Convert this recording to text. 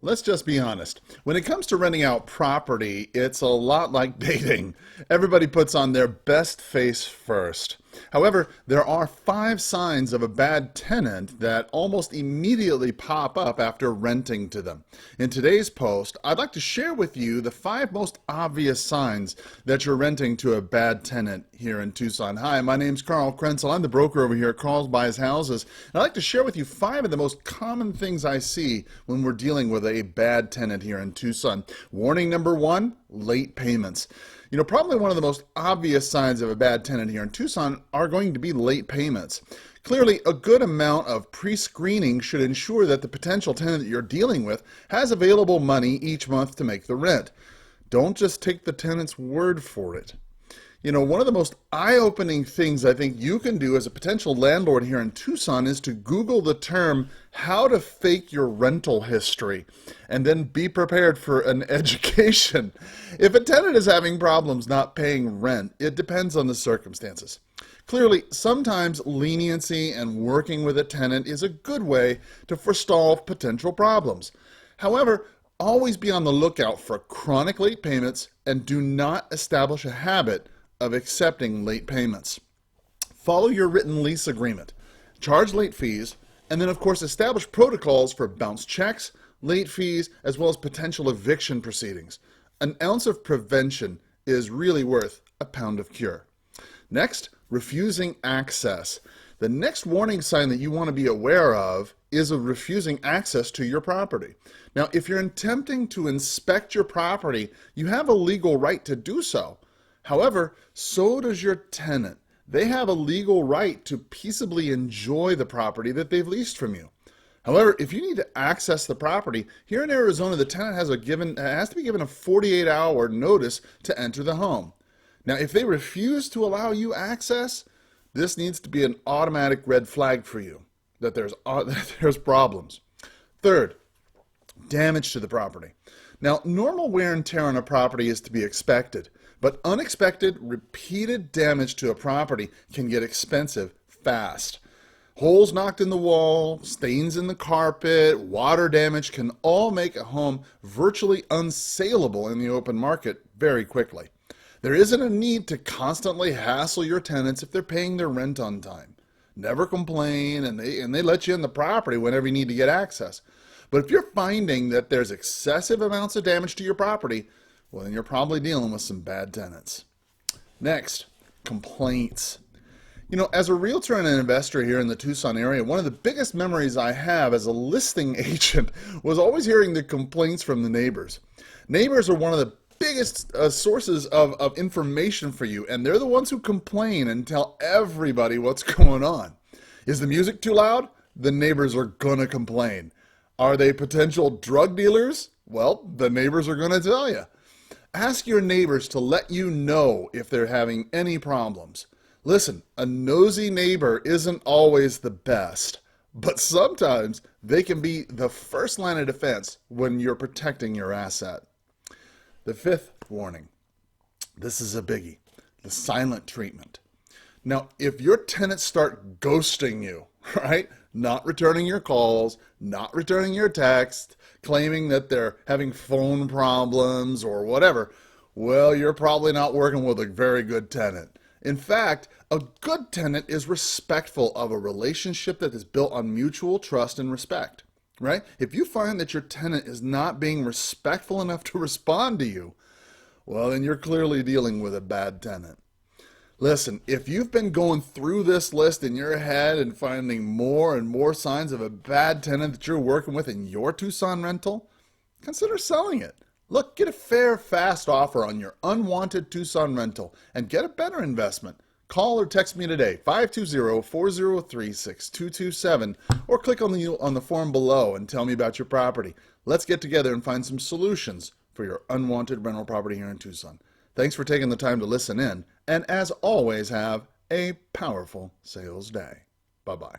Let's just be honest. When it comes to renting out property, it's a lot like dating. Everybody puts on their best face first. However, there are 5 signs of a bad tenant that almost immediately pop up after renting to them. In today's post, I'd like to share with you the 5 most obvious signs that you're renting to a bad tenant here in Tucson. Hi, my name's Carl Krenzel. I'm the broker over here at Carl's Buys Houses. And I'd like to share with you 5 of the most common things I see when we're dealing with a bad tenant here in Tucson. Warning number 1, late payments. Probably one of the most obvious signs of a bad tenant here in Tucson are going to be late payments. Clearly, a good amount of pre-screening should ensure that the potential tenant that you're dealing with has available money each month to make the rent. Don't just take the tenant's word for it. One of the most eye-opening things I think you can do as a potential landlord here in Tucson is to Google the term how to fake your rental history and then be prepared for an education. If a tenant is having problems not paying rent, it depends on the circumstances. Clearly, sometimes leniency and working with a tenant is a good way to forestall potential problems. However, always be on the lookout for chronic late payments and do not establish a habit of accepting late payments. Follow your written lease agreement, charge late fees, and then of course establish protocols for bounce checks, late fees, as well as potential eviction proceedings. An ounce of prevention is really worth a pound of cure. Next, refusing access. The next warning sign that you want to be aware of is of refusing access to your property. Now, if you're attempting to inspect your property, you have a legal right to do so. However, so does your tenant. They have a legal right to peaceably enjoy the property that they've leased from you. However, if you need to access the property, here in Arizona, the tenant has to be given a 48-hour notice to enter the home. Now, if they refuse to allow you access, this needs to be an automatic red flag for you that there's problems. Third, damage to the property. Now, normal wear and tear on a property is to be expected, but unexpected, repeated damage to a property can get expensive fast. Holes knocked in the wall, stains in the carpet, water damage can all make a home virtually unsaleable in the open market very quickly. There isn't a need to constantly hassle your tenants if they're paying their rent on time. Never complain, and they let you in the property whenever you need to get access. But if you're finding that there's excessive amounts of damage to your property, well, then you're probably dealing with some bad tenants. Next, complaints. As a realtor and an investor here in the Tucson area, one of the biggest memories I have as a listing agent was always hearing the complaints from the neighbors. Neighbors are one of the biggest sources of information for you, and they're the ones who complain and tell everybody what's going on. Is the music too loud? The neighbors are going to complain. Are they potential drug dealers? Well, the neighbors are going to tell you. Ask your neighbors to let you know if they're having any problems. Listen, a nosy neighbor isn't always the best, but sometimes they can be the first line of defense when you're protecting your asset. The 5th warning. This is a biggie. The silent treatment. Now, if your tenants start ghosting you, right? Not returning your calls, not returning your text, claiming that they're having phone problems or whatever, well, you're probably not working with a very good tenant. In fact, a good tenant is respectful of a relationship that is built on mutual trust and respect, right? If you find that your tenant is not being respectful enough to respond to you, well, then you're clearly dealing with a bad tenant. Listen, if you've been going through this list in your head and finding more and more signs of a bad tenant that you're working with in your Tucson rental, consider selling it. Look, get a fair, fast offer on your unwanted Tucson rental and get a better investment. Call or text me today, 520-403-6227, or click on the form below and tell me about your property. Let's get together and find some solutions for your unwanted rental property here in Tucson. Thanks for taking the time to listen in, and as always, have a powerful sales day. Bye-bye.